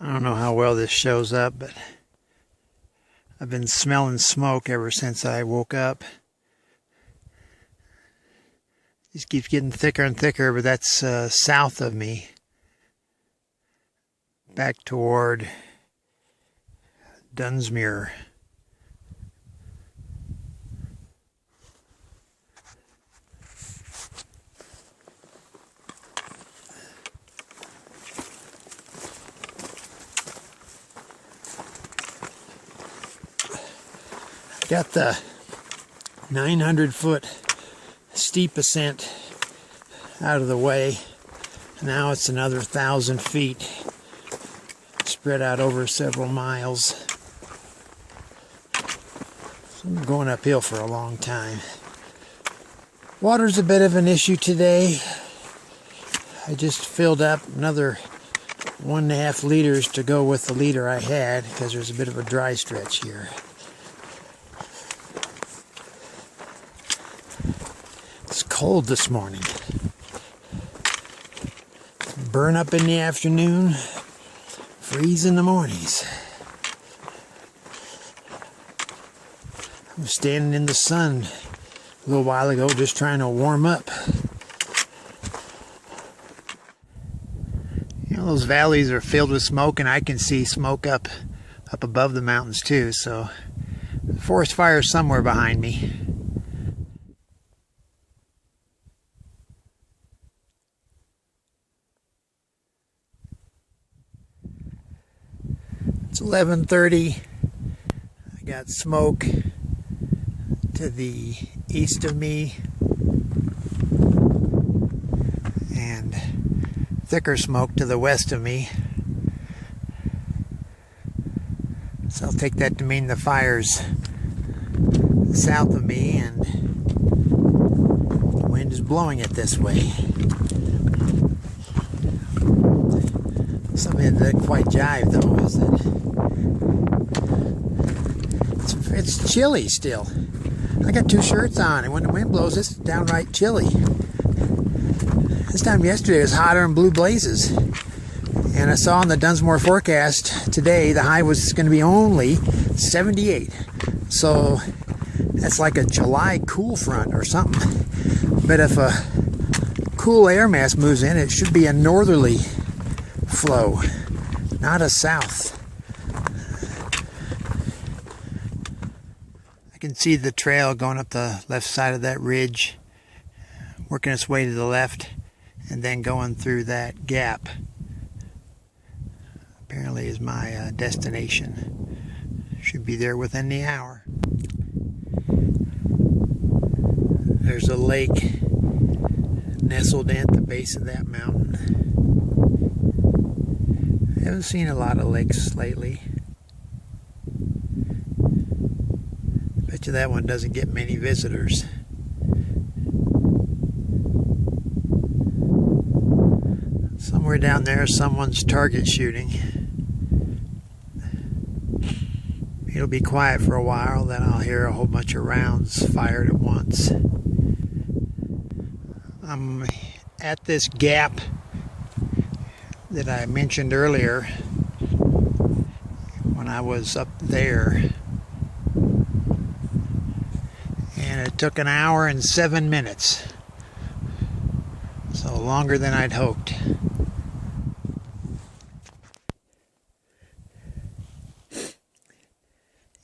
I don't know how well this shows up, but I've been smelling smoke ever since I woke up. It just keeps getting thicker and thicker, but that's south of me, back toward Dunsmuir. Got the 900-foot steep ascent out of the way. Now it's another 1,000 feet spread out over several miles. So I'm going uphill for a long time. Water's a bit of an issue today. I just filled up another 1.5 liters to go with the liter I had because there's a bit of a dry stretch here. It's cold this morning. Burn up in the afternoon, freeze in the mornings. I was standing in the sun a little while ago just trying to warm up. You know, those valleys are filled with smoke, and I can see smoke up above the mountains too, so the forest fire is somewhere behind me. It's 11:30. I got smoke to the east of me and thicker smoke to the west of me. So I'll take that to mean the fire's south of me and the wind is blowing it this way. Something that doesn't quite jive though is that it's chilly still. I got 2 shirts on, and when the wind blows, it's downright chilly. This time yesterday it was hotter and blue blazes. And I saw on the Dunsmuir forecast today the high was going to be only 78. So that's like a July cool front or something. But if a cool air mass moves in, it should be a northerly flow, not a south. I can see the trail going up the left side of that ridge, working its way to the left, and then going through that gap. Apparently is my destination. Should be there within the hour. There's a lake nestled in at the base of that mountain. I haven't seen a lot of lakes lately. Bet you that one doesn't get many visitors. Somewhere down there someone's target shooting. It'll be quiet for a while, then I'll hear a whole bunch of rounds fired at once. I'm at this gap that I mentioned earlier when I was up there, and it took 1 hour and 7 minutes, so longer than I'd hoped.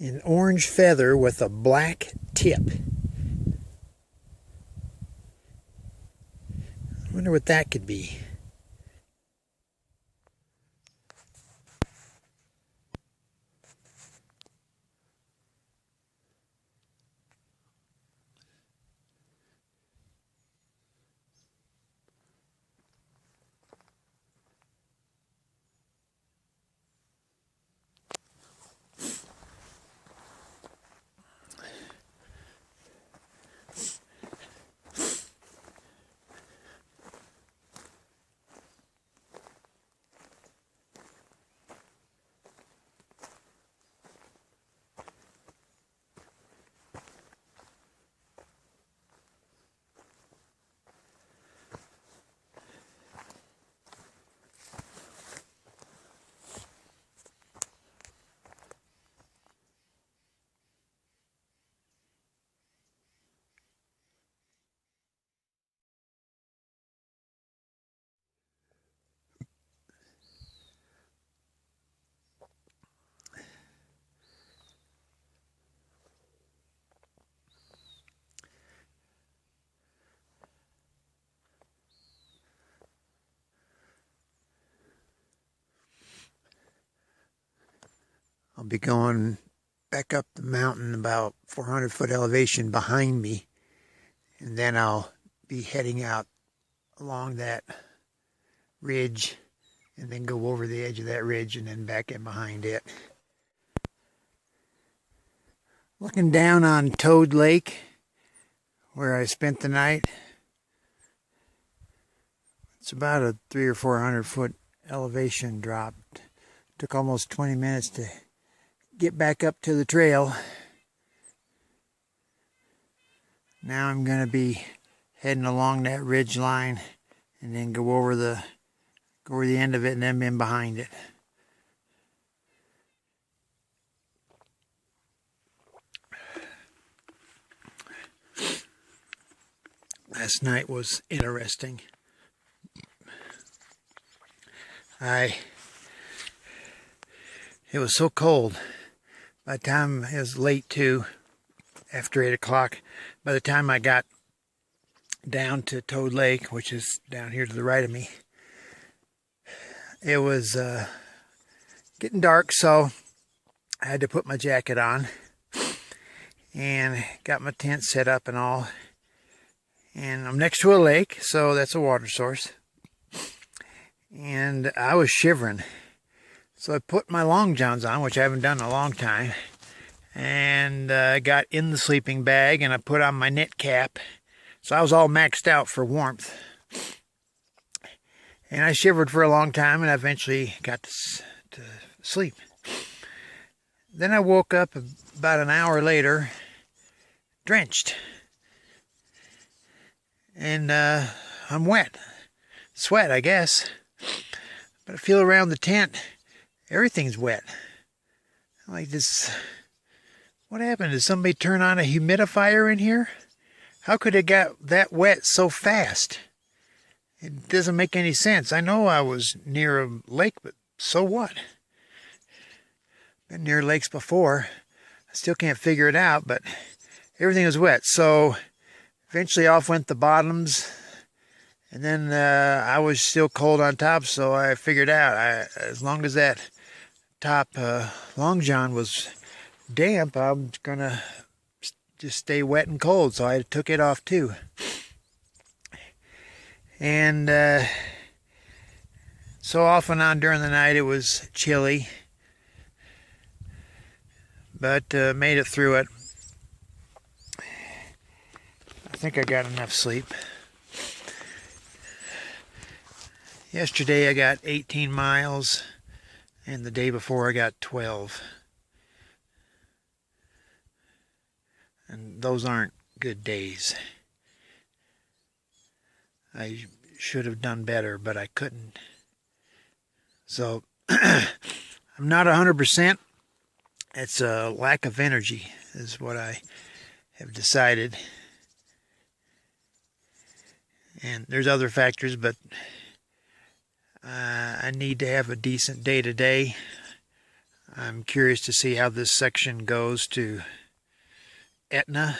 An orange feather with a black tip. I wonder what that could be. I'll be going back up the mountain about 400-foot elevation behind me, and then I'll be heading out along that ridge and then go over the edge of that ridge and then back in behind it. Looking down on Toad Lake, where I spent the night. It's about a 300 or 400-foot elevation drop. Took almost 20 minutes to get back up to the trail. Now I'm going to be heading along that ridge line and then go over the end of it and then in behind it. Last night was interesting. It was so cold. By the time it was late too, after 8 o'clock, by the time I got down to Toad Lake, which is down here to the right of me, it was getting dark, so I had to put my jacket on and got my tent set up and all. And I'm next to a lake, so that's a water source. And I was shivering. So I put my long johns on, which I haven't done in a long time. And I got in the sleeping bag and I put on my knit cap. So I was all maxed out for warmth. And I shivered for a long time and I eventually got to sleep. Then I woke up about an hour later, drenched. And I'm wet. Sweat, I guess. But I feel around the tent, everything's wet. I'm like, what happened? Did somebody turn on a humidifier in here? How could it get that wet so fast? It doesn't make any sense. I know I was near a lake, but so what? Been near lakes before. I still can't figure it out, but everything was wet. So eventually off went the bottoms. And then I was still cold on top, so I figured out as long as that top long john was damp, I'm going to just stay wet and cold. So I took it off too. And so off and on during the night it was chilly, but made it through it. I think I got enough sleep. Yesterday I got 18 miles, and the day before I got 12. And those aren't good days. I should have done better, but I couldn't. So, I'm not 100%. It's a lack of energy, is what I have decided. And there's other factors, but I need to have a decent day today. I'm curious to see how this section goes to Etna.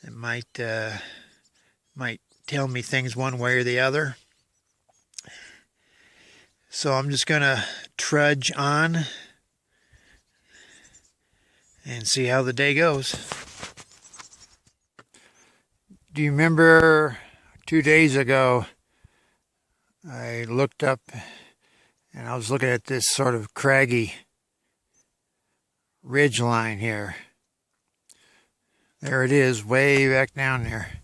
It might tell me things one way or the other. So I'm just going to trudge on and see how the day goes. Do you remember 2 days ago I looked up and I was looking at this sort of craggy ridge line here. There it is, way back down there.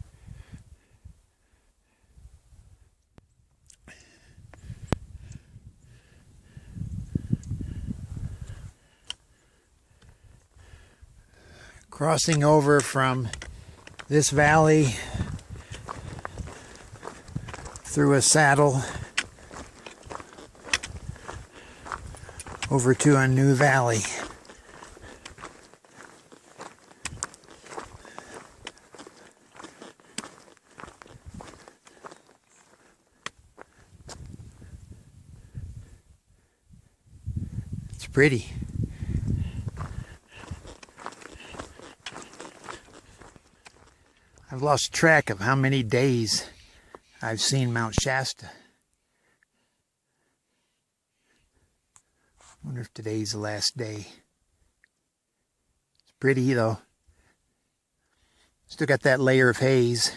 Crossing over from this valley through a saddle over to a new valley. It's pretty. I've lost track of how many days I've seen Mount Shasta. Wonder if today's the last day. It's pretty though. Still got that layer of haze,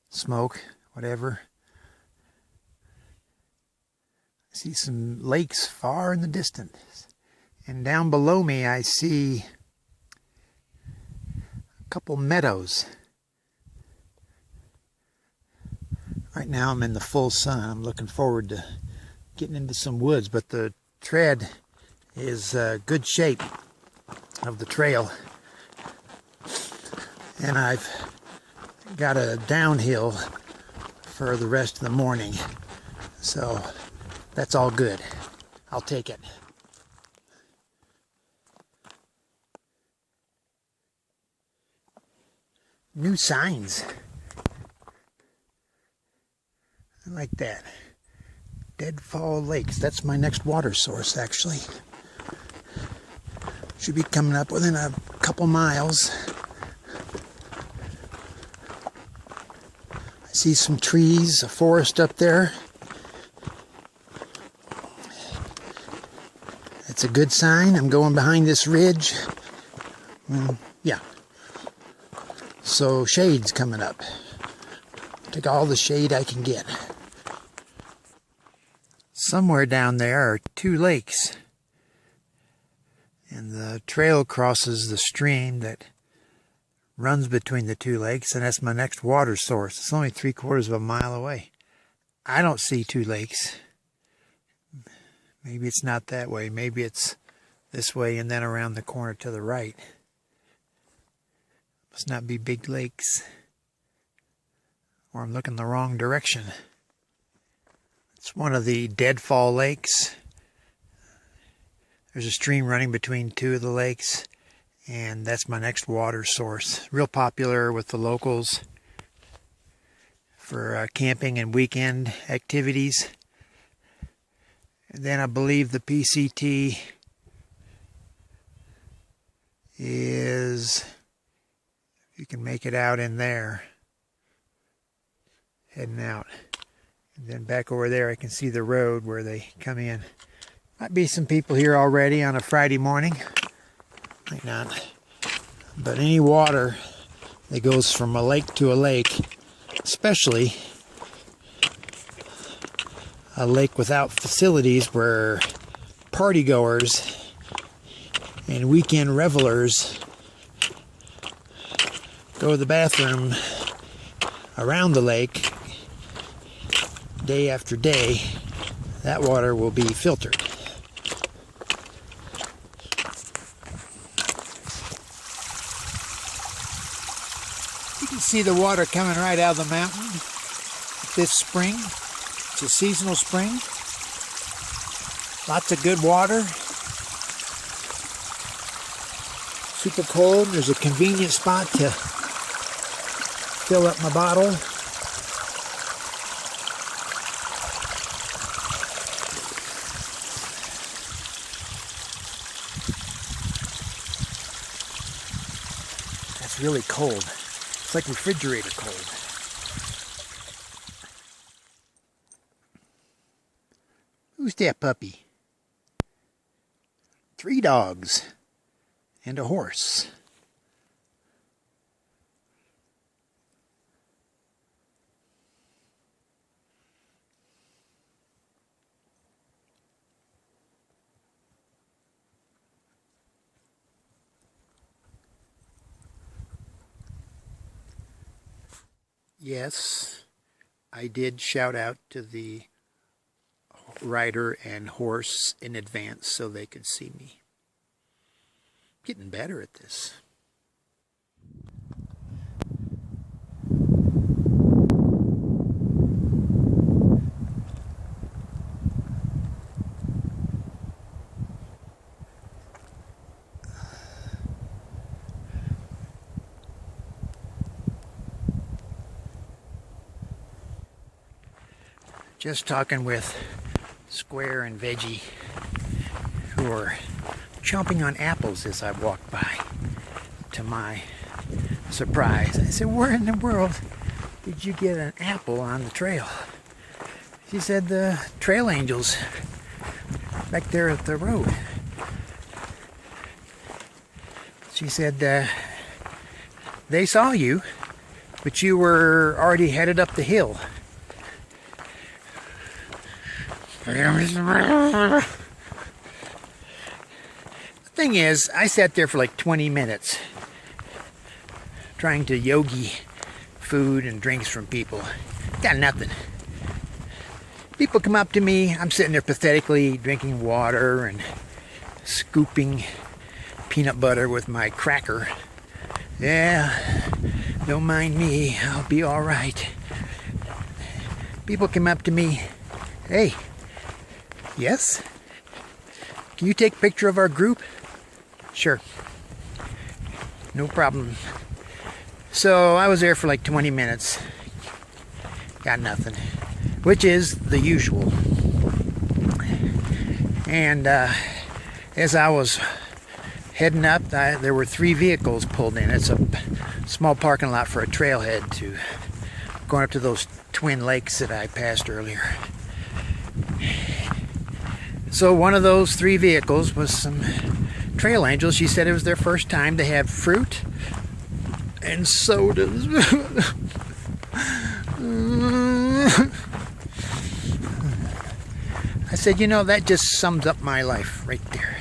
smoke, whatever. I see some lakes far in the distance. And down below me I see a couple meadows. Right now I'm in the full sun. I'm looking forward to getting into some woods, but the tread is good shape of the trail. And I've got a downhill for the rest of the morning. So that's all good. I'll take it. New signs. I like that. Deadfall Lakes. That's my next water source, actually. Should be coming up within a couple miles. I see some trees, a forest up there. That's a good sign. I'm going behind this ridge. Yeah. So shade's coming up. Take all the shade I can get. Somewhere down there are two lakes. And the trail crosses the stream that runs between the two lakes, and that's my next water source. It's only 3/4 of a mile away. I don't see two lakes. Maybe it's not that way. Maybe it's this way and then around the corner to the right. Must not be big lakes. Or I'm looking the wrong direction. It's one of the Deadfall Lakes. There's a stream running between two of the lakes, and that's my next water source. Real popular with the locals for camping and weekend activities. And then I believe the PCT is, you can make it out in there, heading out. And then back over there I can see the road where they come in. Might be some people here already on a Friday morning. Might not. But any water that goes from a lake to a lake, especially a lake without facilities where partygoers and weekend revelers go to the bathroom around the lake day after day, that water will be filtered. You can see the water coming right out of the mountain this spring. It's a seasonal spring. Lots of good water. Super cold. There's a convenient spot to fill up my bottle. That's really cold. It's like refrigerator cold. Who's that puppy? 3 dogs and a horse. Yes, I did shout out to the rider and horse in advance so they could see me. Getting better at this. Just talking with Square and Veggie, who are chomping on apples as I walked by. To my surprise, I said, "Where in the world did you get an apple on the trail?" She said, "The trail angels back there at the road." She said they saw you, but you were already headed up the hill. The thing is, I sat there for like 20 minutes trying to yogi food and drinks from people. Got nothing. People come up to me, I'm sitting there pathetically drinking water and scooping peanut butter with my cracker. Yeah, don't mind me, I'll be alright. People come up to me, hey, yes? Can you take a picture of our group? Sure. No problem. So I was there for like 20 minutes. Got nothing. Which is the usual. And as I was heading up, there were 3 vehicles pulled in. It's a small parking lot for a trailhead to going up to those twin lakes that I passed earlier. So one of those 3 vehicles was some trail angels. She said it was their first time to have fruit and sodas. I said, you know, that just sums up my life right there.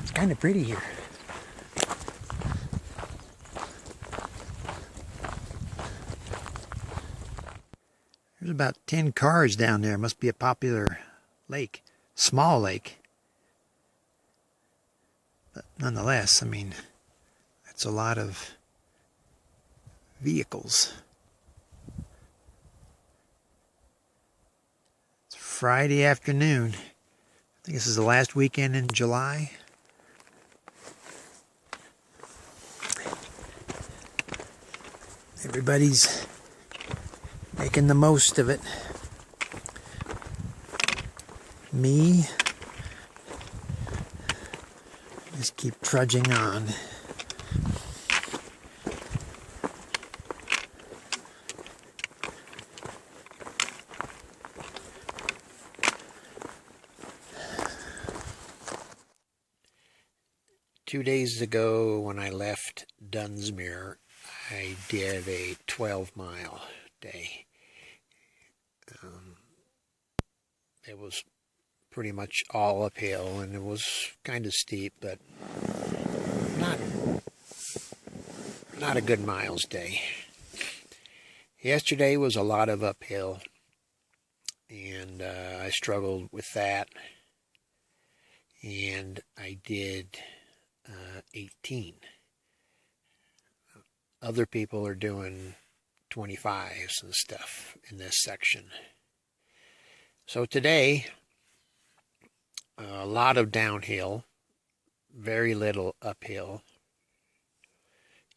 It's kind of pretty here. There's about 10 cars down there. Must be a popular lake. Small lake. But nonetheless, I mean, that's a lot of vehicles. It's Friday afternoon. I think this is the last weekend in July. Everybody's making the most of it. Me, just keep trudging on. Two days ago when I left Dunsmuir, I did a 12-mile day. It was pretty much all uphill, and it was kind of steep, but not a good miles day. Yesterday was a lot of uphill, and I struggled with that, and I did 18. Other people are doing 25s and stuff in this section. So today, a lot of downhill, very little uphill,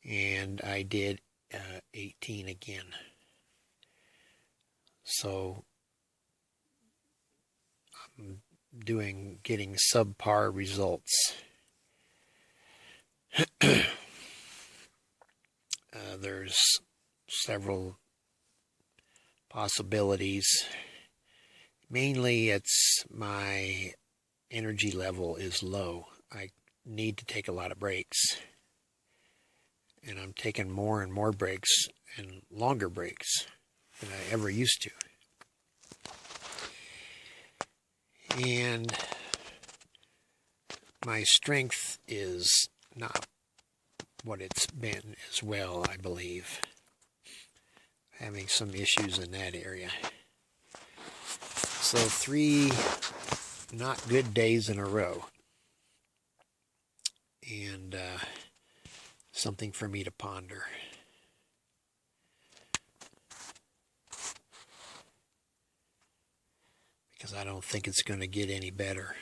and I did 18 again. So I'm getting subpar results. There's several possibilities. Mainly it's my energy level is low. I need to take a lot of breaks. And I'm taking more and more breaks and longer breaks than I ever used to. And my strength is not what it's been as well, I believe. Having some issues in that area. So 3 not good days in a row. And something for me to ponder. Because I don't think it's going to get any better.